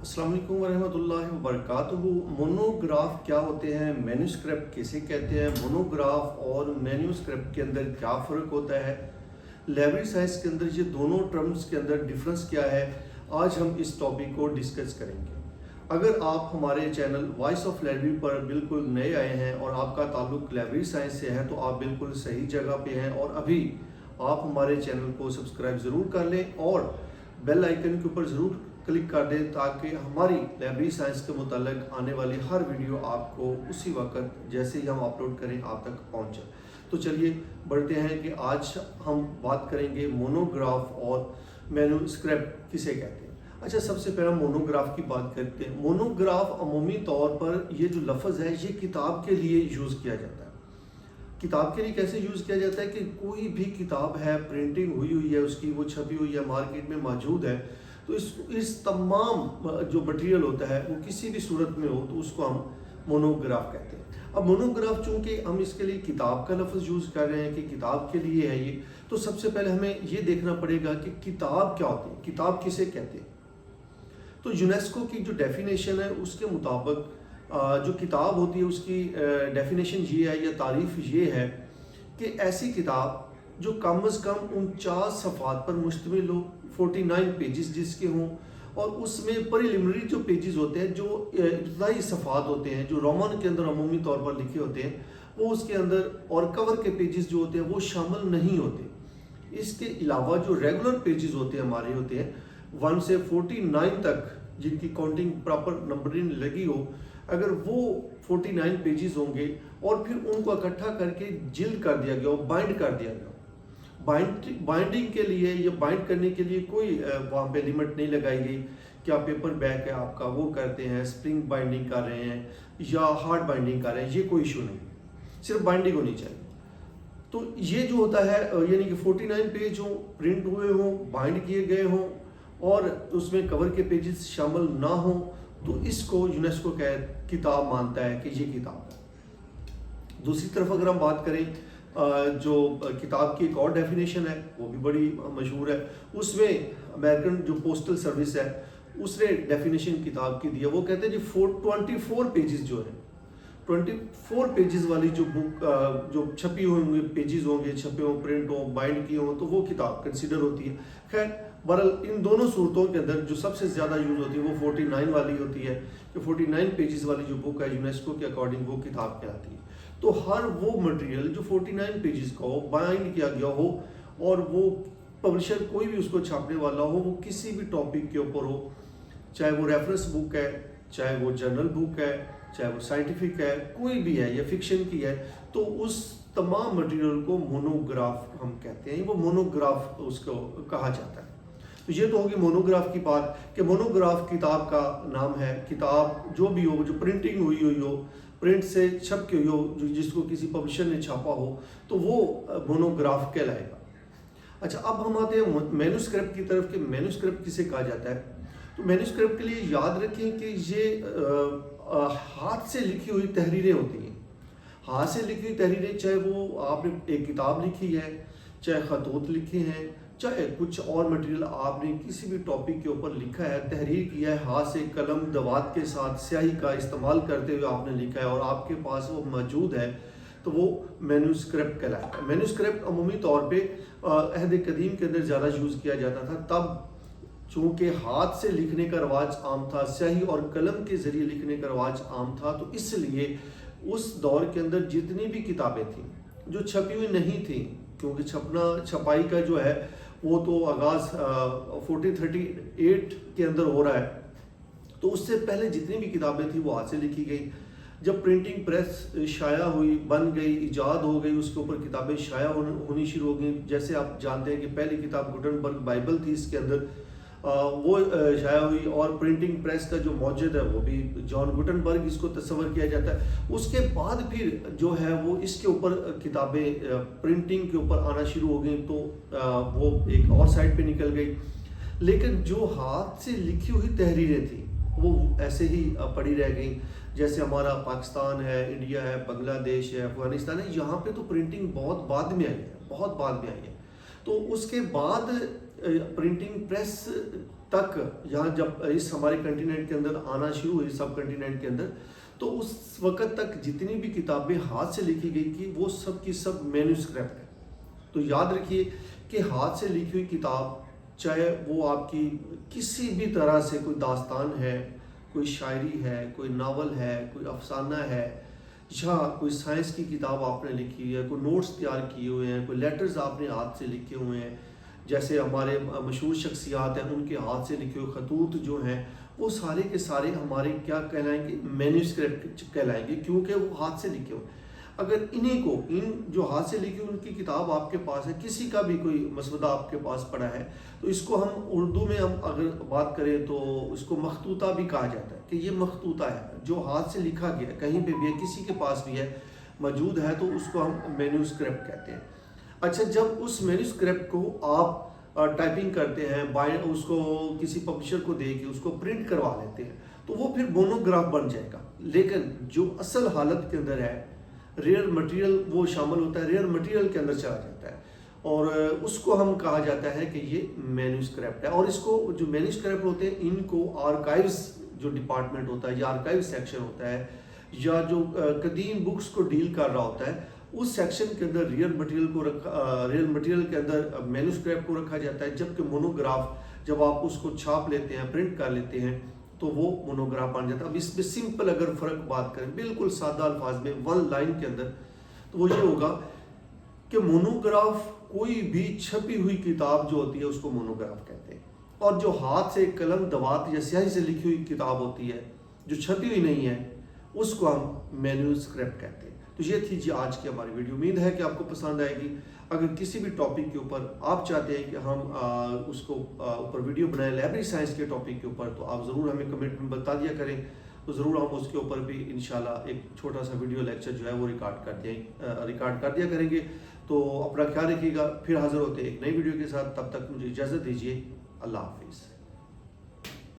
अस्सलाम वालेकुम वरहमतुल्लाहि वबरकातुहू। मोनोग्राफ क्या होते हैं, मैन्यूस्क्रिप्ट किसे कहते हैं, मोनोग्राफ और मैन्यूस्क्रिप्ट के अंदर क्या फ़र्क होता है, लाइब्रेरी साइंस के अंदर ये दोनों टर्म्स के अंदर डिफरेंस क्या है, आज हम इस टॉपिक को डिस्कस करेंगे। अगर आप हमारे चैनल वॉइस ऑफ लाइब्रेरी पर बिल्कुल नए आए हैं और आपका ताल्लुक लाइब्रेरी साइंस से है तो आप बिल्कुल सही जगह पे हैं और अभी आप हमारे चैनल को सब्सक्राइब ज़रूर कर लें और बेल आइकन के ऊपर ज़रूर क्लिक कर दें ताकि हमारी लाइब्रेरी साइंस के मुताल्लिक आने वाली हर वीडियो आपको उसी वक्त जैसे ही हम अपलोड करें आप तक पहुंचे। तो चलिए बढ़ते हैं कि आज हम बात करेंगे मोनोग्राफ और मैन्यूस्क्रिप्ट किसे कहते हैं। अच्छा, सबसे पहले मोनोग्राफ की बात करते हैं। मोनोग्राफ अमूमी तौर पर ये जो लफ्ज़ है ये किताब के लिए यूज़ किया जाता है। किताब के लिए कैसे यूज़ किया जाता है कि कोई भी किताब है, प्रिंटिंग हुई है उसकी, वो छपी हुई है, मार्केट में मौजूद है, तो इस तमाम जो मटेरियल होता है वो किसी भी सूरत में हो तो उसको हम मोनोग्राफ कहते हैं। अब मोनोग्राफ चूँकि हम इसके लिए किताब का लफ्ज़ यूज़ कर रहे हैं कि किताब के लिए है ये, तो सबसे पहले हमें ये देखना पड़ेगा कि किताब क्या होती है, किताब किसे कहते हैं। तो यूनेस्को की जो डेफिनेशन है उसके मुताबिक जो किताब होती है उसकी डेफिनेशन ये है या तारीफ़ ये है कि ऐसी किताब जो कम अज़ कम 49 सफ़ात पर मुश्तमिल हो, 49 पेजेस जिसके हों, और उसमें प्रिलिमिनरी जो पेजेस होते हैं, जो इब्तदाई सफ़ात होते हैं, जो रोमन के अंदर अमूमी तौर पर लिखे होते हैं, वो उसके अंदर, और कवर के पेजेस जो होते हैं वो शामिल नहीं होते। इसके अलावा जो रेगुलर पेजेस होते हैं हमारे होते हैं 1 से 49 तक, जिनकी काउंटिंग प्रॉपर नंबरिंग लगी हो, अगर वो 49 पेजेस होंगे और फिर उनको इकट्ठा करके जिल्द कर दिया गया हो, बाइंड कर दिया गया, बाइंडिंग के लिए या बाइंड करने के लिए कोई वहाँ पे लिमिट नहीं लगाई गई कि आप पेपर बैक है आपका वो करते हैं, स्प्रिंग बाइंडिंग कर रहे हैं या हार्ड बाइंडिंग कर रहे हैं, ये कोई इशू नहीं, सिर्फ बाइंडिंग होनी चाहिए। तो ये जो होता है यानी कि 49 पेज हों, प्रिंट हुए हों, बाइंड किए गए हों और उसमें कवर के पेजेस शामिल ना हों, तो इसको यूनेस्को का किताब मानता है कि ये किताब है। दूसरी तरफ अगर हम बात करें जो किताब की एक और डेफिनेशन है वो भी बड़ी मशहूर है, उसमें अमेरिकन जो पोस्टल सर्विस है उसने डेफिनेशन किताब की दी है। वो कहते हैं जी 24 पेजेस जो है, 24 पेजेस वाली जो बुक जो छपी होंगे, पेजेस होंगे, छपे हों, प्रिंट हो, बाइंड किए हों, तो वो किताब कंसिडर होती है। खैर बहरहाल इन दोनों सूरतों के अंदर जो सबसे ज़्यादा यूज़ होती है वो 49 वाली होती है कि 49 पेजेस वाली जो बुक है यूनेस्को के अकॉर्डिंग वो किताब कहलाती है। तो हर वो मटेरियल जो 49 पेजेस का हो, बाइंड किया गया हो और वो पब्लिशर कोई भी उसको छापने वाला हो, वो किसी भी टॉपिक के ऊपर हो, चाहे वो रेफरेंस बुक है, चाहे वो जर्नल बुक है, चाहे वो साइंटिफिक है, कोई भी है या फिक्शन की है, तो उस तमाम मटेरियल को मोनोग्राफ हम कहते हैं। वो मोनोग्राफ उसको कहा जाता है। तो ये तो होगी मोनोग्राफ की बात कि मोनोग्राफ किताब का नाम है। किताब जो भी हो, जो प्रिंटिंग हुई हो, प्रिंट से छप के हुई हो, जो जिसको किसी पब्लिशर ने छापा हो, तो वो मोनोग्राफ कहलाएगा। अच्छा, अब हम आते हैं मैन्यूस्क्रिप्ट की तरफ कि मैन्यूस्क्रिप्ट किसे कहा जाता है। तो मैन्यूस्क्रिप्ट के लिए याद रखें कि ये हाथ से लिखी हुई तहरीरें होती हैं। हाथ से लिखी हुई तहरीरें, चाहे वो आपने एक किताब लिखी है, चाहे खतूत लिखे हैं, चाहे कुछ और मटेरियल आपने किसी भी टॉपिक के ऊपर लिखा है, तहरीर किया है, हाथ से कलम दवात के साथ स्याही का इस्तेमाल करते हुए आपने लिखा है और आपके पास वो मौजूद है, तो वो मैन्यूस्क्रिप्ट कहलाता है। मैन्यूस्क्रिप्ट अमूमी तौर पे अहद कदीम के अंदर ज़्यादा यूज़ किया जाता था। तब चूँकि हाथ से लिखने का रवाज आम था, स्याही और कलम के ज़रिए लिखने का रवाज आम था, तो इसलिए उस दौर के अंदर जितनी भी किताबें थीं जो छपी हुई नहीं थी, क्योंकि छपाई का जो है वो तो आगाज़ 1438 के अंदर हो रहा है, तो उससे पहले जितनी भी किताबें थी वो हाथ से लिखी गई। जब प्रिंटिंग प्रेस शाया हुई, बन गई, इजाद हो गई, उसके ऊपर किताबें शाया होनी शुरू हो गई। जैसे आप जानते हैं कि पहली किताब गुटनबर्ग बाइबल थी, इसके अंदर वो शाया हुई, और प्रिंटिंग प्रेस का जो मौजूद है वो भी जॉन गुटनबर्ग इसको तस्वर किया जाता है। उसके बाद फिर जो है वो इसके ऊपर किताबें प्रिंटिंग के ऊपर आना शुरू हो गई, तो वो एक और साइड पे निकल गई। लेकिन जो हाथ से लिखी हुई तहरीरें थी वो ऐसे ही पड़ी रह गई। जैसे हमारा पाकिस्तान है, इंडिया है, बांग्लादेश है, अफगानिस्तान है, यहाँ पे तो प्रिंटिंग बहुत बाद में आई है, बहुत बाद में आई है। तो उसके बाद प्रिंटिंग प्रेस तक यहाँ जब इस हमारे कंटिनेंट के अंदर आना शुरू हुई, सब कंटिनेंट के अंदर, तो उस वक़्त तक जितनी भी किताबें हाथ से लिखी गई थी वो सब की सब मैन्युस्क्रिप्ट है। तो याद रखिए कि हाथ से लिखी हुई किताब, चाहे वो आपकी किसी भी तरह से कोई दास्तान है, कोई शायरी है, कोई नावल है, कोई अफसाना है, या कोई साइंस की किताब आपने लिखी है, कोई नोट्स तैयार किए हुए हैं, कोई लेटर्स आपने हाथ से लिखे हुए हैं, जैसे हमारे मशहूर शख्सियात हैं उनके हाथ से लिखे हुए खतूत जो हैं वो सारे के सारे हमारे क्या कहलाएंगे, मैन्युस्क्रिप्ट कहलाएंगे, क्योंकि वो हाथ से लिखे हुए। अगर इन्हीं को, इन जो हाथ से लिखी हुई उनकी किताब आपके पास है, किसी का भी कोई मसवदा आपके पास पड़ा है, तो इसको हम उर्दू में हम अगर बात करें तो इसको मखतूता भी कहा जाता है, कि ये मखतूता है जो हाथ से लिखा गया, कहीं पे भी है, किसी के पास भी है, मौजूद है, तो उसको हम मैन्युस्क्रिप्ट कहते हैं। अच्छा, जब उस मैन्युस्क्रिप्ट को आप टाइपिंग करते हैं, बाय उसको किसी पब्लिशर को दे के उसको प्रिंट करवा लेते हैं, तो वो फिर मोनोग्राफ बन जाएगा। लेकिन जो असल हालत के अंदर है, रेयर मटेरियल वो शामिल होता है, रेयर मटेरियल के अंदर चला जाता है, और उसको हम कहा जाता है कि ये मैन्युस्क्रिप्ट है। और इसको जो मैन्युस्क्रिप्ट होते हैं इनको आर्काइव्स जो डिपार्टमेंट होता है या आर्काइव सेक्शन होता है, या जो कदीम बुक्स को डील कर रहा होता है, उस सेक्शन के अंदर रेयर मटेरियल के अंदर मैन्युस्क्रिप्ट को रखा जाता है। जबकि मोनोग्राफ जब आप उसको छाप लेते हैं, प्रिंट कर लेते हैं, तो वो मोनोग्राफ बन जाता है। अब इसमें सिंपल अगर फ़र्क बात करें, बिल्कुल सादा अल्फाज में, वन लाइन के अंदर, तो वो ये होगा कि मोनोग्राफ कोई भी छपी हुई किताब जो होती है उसको मोनोग्राफ कहते हैं, और जो हाथ से कलम दवात या स्याही से लिखी हुई किताब होती है जो छपी हुई नहीं है उसको हम मैन्युस्क्रिप्ट कहते हैं। तो ये थी जी आज की हमारी वीडियो। उम्मीद है कि आपको पसंद आएगी। अगर किसी भी टॉपिक के ऊपर आप चाहते हैं कि हम उसको ऊपर वीडियो बनाएं लाइब्रेरी साइंस के टॉपिक के ऊपर, तो आप ज़रूर हमें कमेंट में बता दिया करें, तो ज़रूर हम उसके ऊपर भी इंशाल्लाह एक छोटा सा वीडियो लेक्चर जो है वो रिकॉर्ड कर दिया करेंगे। तो अपना ख्याल रखिएगा, फिर हाज़िर होते हैं एक नई वीडियो के साथ। तब तक मुझे इजाज़त दीजिए। अल्लाह हाफिज़।